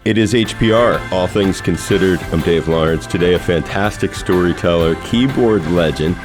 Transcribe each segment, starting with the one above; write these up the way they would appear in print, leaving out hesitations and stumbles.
It is HPR, All Things Considered. I'm Dave Lawrence. Today, a fantastic storyteller, keyboard legend.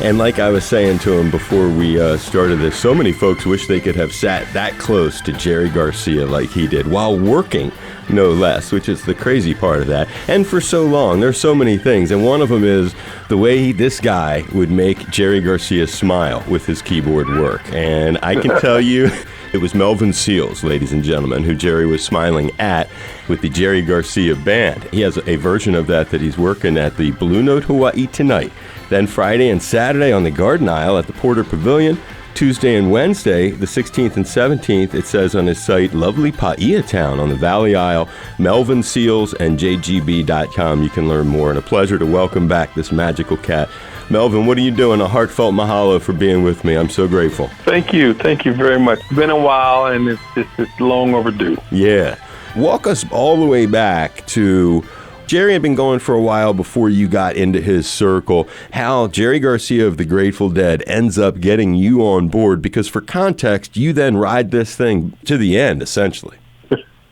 And like I was saying to him before we started this, so many folks wish they could have sat that close to Jerry Garcia like he did, while working, no less, which is the crazy part of that. And for so long, there's so many things. And one of them is the way this guy would make Jerry Garcia smile with his keyboard work. And I can tell you, it was Melvin Seals, ladies and gentlemen, who Jerry was smiling at with the Jerry Garcia Band. He has a version of that he's working at the Blue Note Hawaii tonight. Then Friday and Saturday on the Garden Isle at the Porter Pavilion. Tuesday and Wednesday, the 16th and 17th, it says on his site, lovely Paia Town on the Valley Isle, Melvin Seals and JGB.com. You can learn more. And a pleasure to welcome back this magical cat. Melvin, what are you doing? A heartfelt mahalo for being with me. I'm so grateful. Thank you. Thank you very much. It's been a while, and it's long overdue. Yeah. Walk us all the way back to Jerry had been going for a while before you got into his circle. How Jerry Garcia of the Grateful Dead ends up getting you on board, because for context, you then ride this thing to the end, essentially.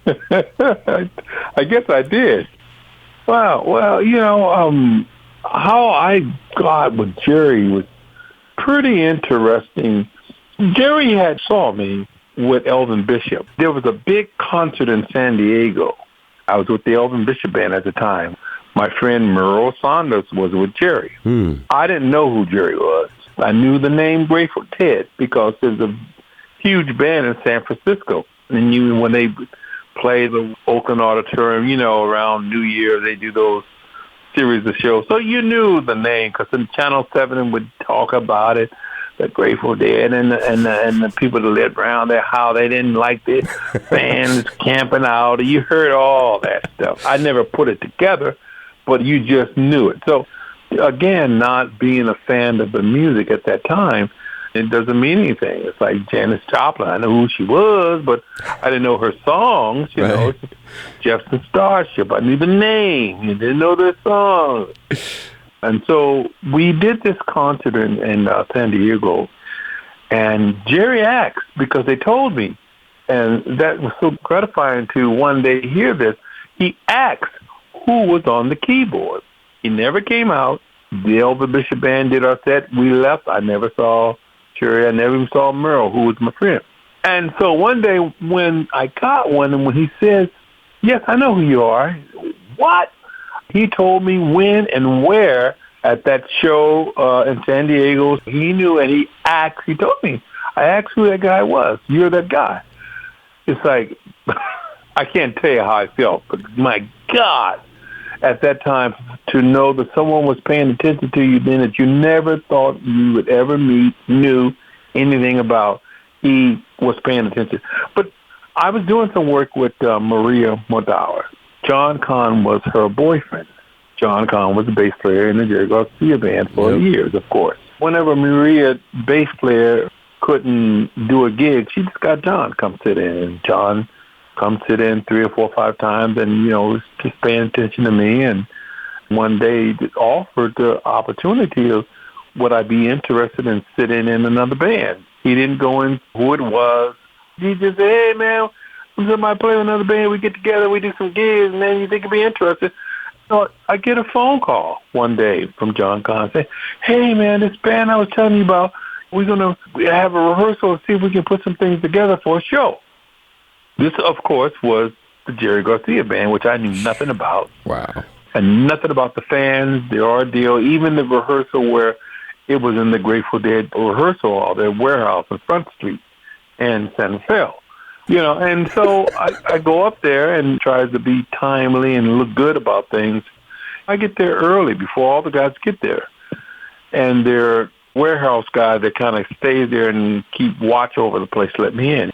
I guess I did. Wow. Well, how I got with Jerry was pretty interesting. Jerry had saw me with Elvin Bishop. There was a big concert in San Diego. I was with the Elvin Bishop Band at the time. My friend Merle Saunders was with Jerry. I didn't know who Jerry was. I knew the name Grateful Dead because there's a huge band in San Francisco. And when they play the Oakland Auditorium, around New Year, they do those series of shows. So you knew the name because Channel 7 would talk about it. The Grateful Dead and the people that lived around there, how they didn't like the fans camping out. You heard all that stuff. I never put it together, but you just knew it. So, again, not being a fan of the music at that time, it doesn't mean anything. It's like Janis Joplin. I know who she was, but I didn't know her songs. Right. Jefferson Starship. I knew the name. You didn't know their songs. And so we did this concert in San Diego, and Jerry asked, because they told me, and that was so gratifying to one day hear this, he asked who was on the keyboard. He never came out. The Elvin Bishop Band did our set. We left. I never saw Jerry. I never even saw Merle, who was my friend. And so one day when I got one, and when he says, yes, I know who you are. What? He told me when and where at that show in San Diego. He knew, and he told me. I asked who that guy was. You're that guy. It's like, I can't tell you how I felt, but my God, at that time, to know that someone was paying attention to you then that you never thought you would ever meet, knew anything about, he was paying attention. But I was doing some work with Maria Modawa. John Kahn was her boyfriend. John Kahn was a bass player in the Jerry Garcia Band for years, of course. Whenever Maria, bass player, couldn't do a gig, she just got John come sit in. And John come sit in 3 or 4 or 5 times and, was just paying attention to me. And one day he offered the opportunity of would I be interested in sitting in another band. He didn't go in who it was. He just said, hey, man, somebody play with another band, we get together, we do some gigs, man, you think you'd be interested? So I get a phone call one day from John Kahn saying, hey, man, this band I was telling you about, we're going to have a rehearsal and see if we can put some things together for a show. This, of course, was the Jerry Garcia Band, which I knew nothing about. Wow. And nothing about the fans, the ordeal, even the rehearsal where it was in the Grateful Dead rehearsal hall, their warehouse on Front Street in San Rafael. And so I go up there and try to be timely and look good about things. I get there early before all the guys get there. And their warehouse guy that kind of stays there and keep watch over the place let me in.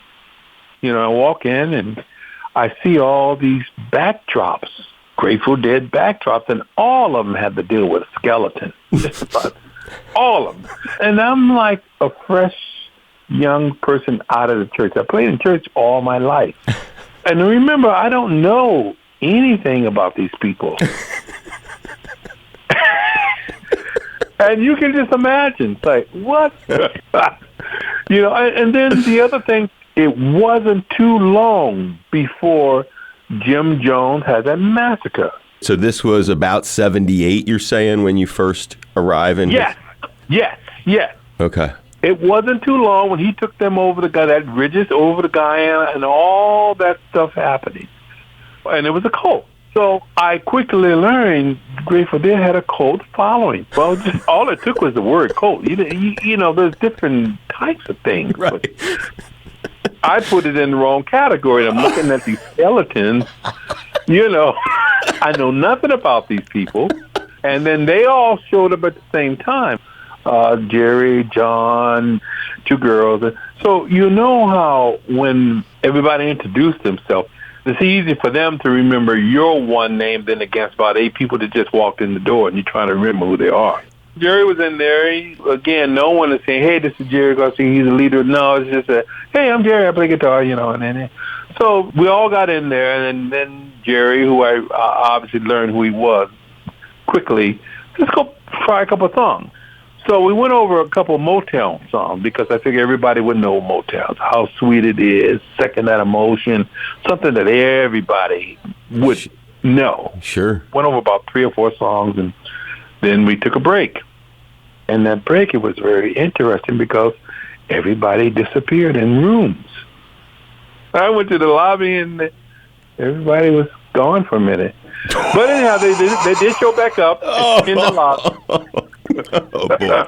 I walk in and I see all these backdrops, Grateful Dead backdrops, and all of them had to deal with a skeleton. Just about all of them. And I'm like a fresh young person out of the church. I played in church all my life. And remember, I don't know anything about these people. And you can just imagine, it's like, what? And then the other thing, it wasn't too long before Jim Jones Has a Massacre. So this was about 78, you're saying, when you first arrive in? Yes. Okay. It wasn't too long when he took them over that ridges over to Guyana and all that stuff happening. And it was a cult. So I quickly learned Grateful Dead had a cult following. Well, just all it took was the word cult. You know, there's different types of things. Right. I put it in the wrong category. I'm looking at these skeletons. You know, I know nothing about these people. And then they all showed up at the same time. Jerry, John, two girls. So you know how when everybody introduced themselves, it's easy for them to remember your one name than against about 8 people that just walked in the door and you're trying to remember who they are. Jerry was in there. Again, no one is saying, hey, this is Jerry Garcia, he's a leader. No, it's just hey, I'm Jerry, I play guitar, you know. And then, so we all got in there, and then Jerry, who I obviously learned who he was quickly, let's go try a couple of songs. So we went over a couple of Motown songs because I figured everybody would know Motown, How Sweet It Is, Second That Emotion, something that everybody would know. Sure. Went over about 3 or 4 songs, and then we took a break. And that break, it was very interesting because everybody disappeared in rooms. I went to the lobby, and everybody was gone for a minute. But anyhow, they did show back up in the lobby. Oh, boy.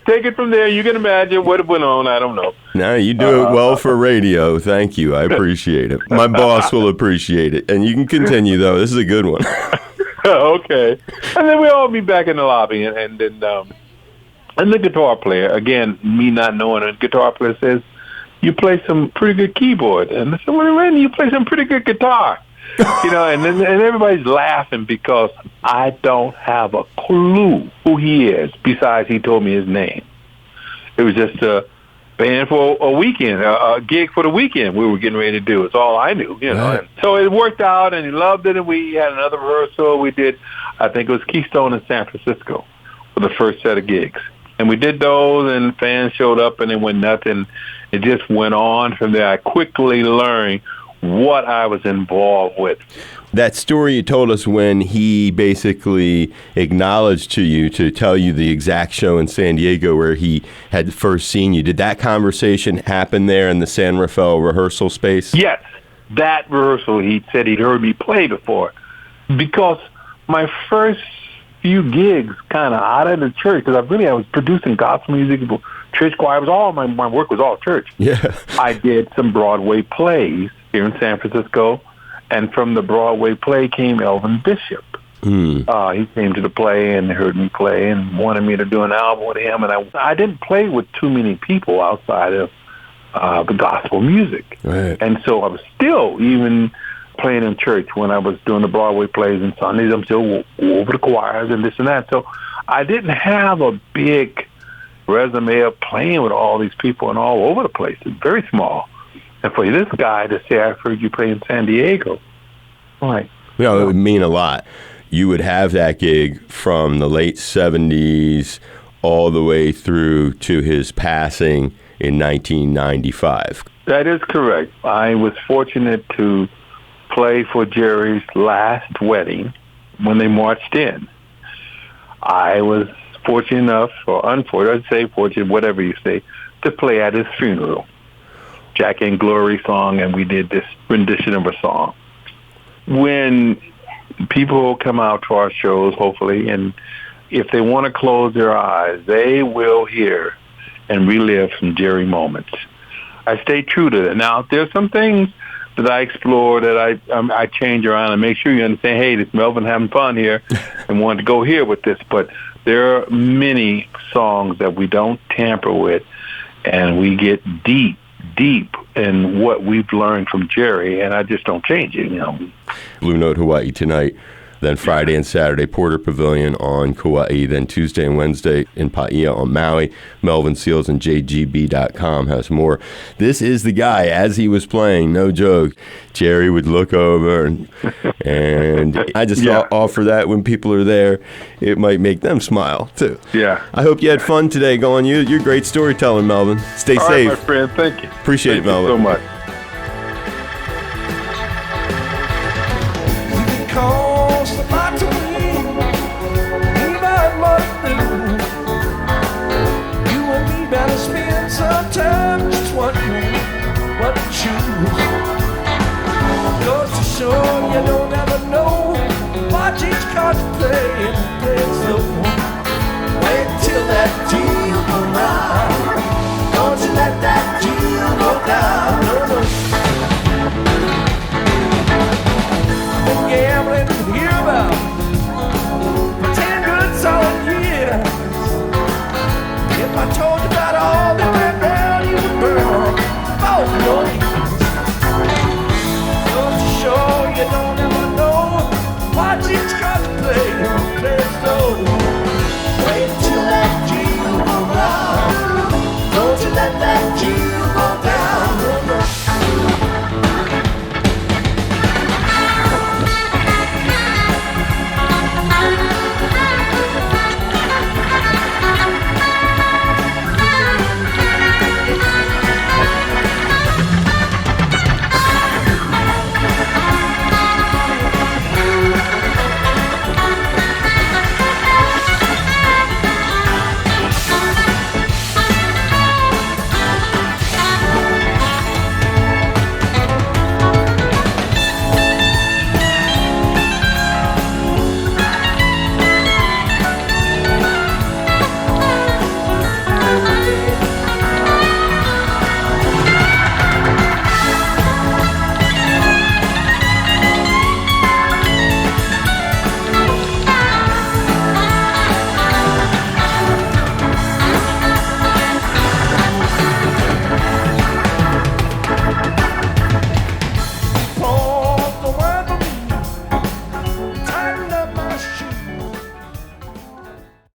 Take it from there. You can imagine what went on. I don't know. No, you do it well for radio. Thank you. I appreciate it. My boss will appreciate it. And you can continue, though. This is a good one. Okay. And then we all meet back in the lobby. And then and the guitar player, again, me not knowing, a guitar player says, you play some pretty good keyboard. And I said, well, Randy, you play some pretty good guitar. You know, and everybody's laughing because I don't have a clue who he is besides he told me his name. It was just a band for a weekend, a gig for the weekend we were getting ready to do. It's all I knew, you know. Right. And so it worked out, and he loved it, and we had another rehearsal. We did, I think it was Keystone in San Francisco for the first set of gigs. And we did those, and fans showed up, and it went nothing. It just went on from there. I quickly learned what I was involved with. That story you told us when he basically acknowledged to you to tell you the exact show in San Diego where he had first seen you. Did that conversation happen there in the San Rafael rehearsal space? Yes. That rehearsal, he said he'd heard me play before. Because my first few gigs kind of out of the church, because I was producing gospel music, church choir. It was all my work was all church. Yeah. I did some Broadway plays here in San Francisco, and from the Broadway play came Melvin Bishop. He came to the play and heard me play and wanted me to do an album with him, and I didn't play with too many people outside of the gospel music. Right. And so I was still even playing in church when I was doing the Broadway plays and Sundays. I'm still over the choirs and this and that. So I didn't have a big resume of playing with all these people and all over the place. It's very small. And for this guy to say, I've heard you play in San Diego, I'm like, you know, it would mean a lot. You would have that gig from the late 70s all the way through to his passing in 1995. That is correct. I was fortunate to play for Jerry's last wedding when they marched in. I was fortunate enough, or unfortunate, I'd say fortunate, whatever you say, to play at his funeral. Jack and Glory song, and we did this rendition of a song. When people come out to our shows, hopefully, and if they want to close their eyes, they will hear and relive some Jerry moments. I stay true to that. Now, there's some things that I explore that I change around and make sure you understand, hey, this Melvin having fun here and wanted to go here with this. But there are many songs that we don't tamper with, and we get deep in what we've learned from Jerry, and I just don't change it, you know. Blue Note Hawaii tonight, then Friday and Saturday, Porter Pavilion on Kauai, then Tuesday and Wednesday in Paia on Maui. Melvin Seals and JGB.com has more. This is the guy, as he was playing, no joke, Jerry would look over, and I just offer that when people are there, it might make them smile, too. Yeah. I hope you had fun today. Go on, you're a great storyteller, Melvin. Stay All safe. right, my friend. Thank you. Appreciate it, Melvin. Thank you so much. costs a lot to win. We might must do. You and me better spend some time just wondering what to choose. Goes to show you don't ever know. Watch each card you play and play it slow. Wait till that deal go round. Don't you let that deal go down. No, no. Been gambling here about for 10 good solid years. If I told you about all that went down, you would burn both your ears. Don't you show you don't ever know. Watch it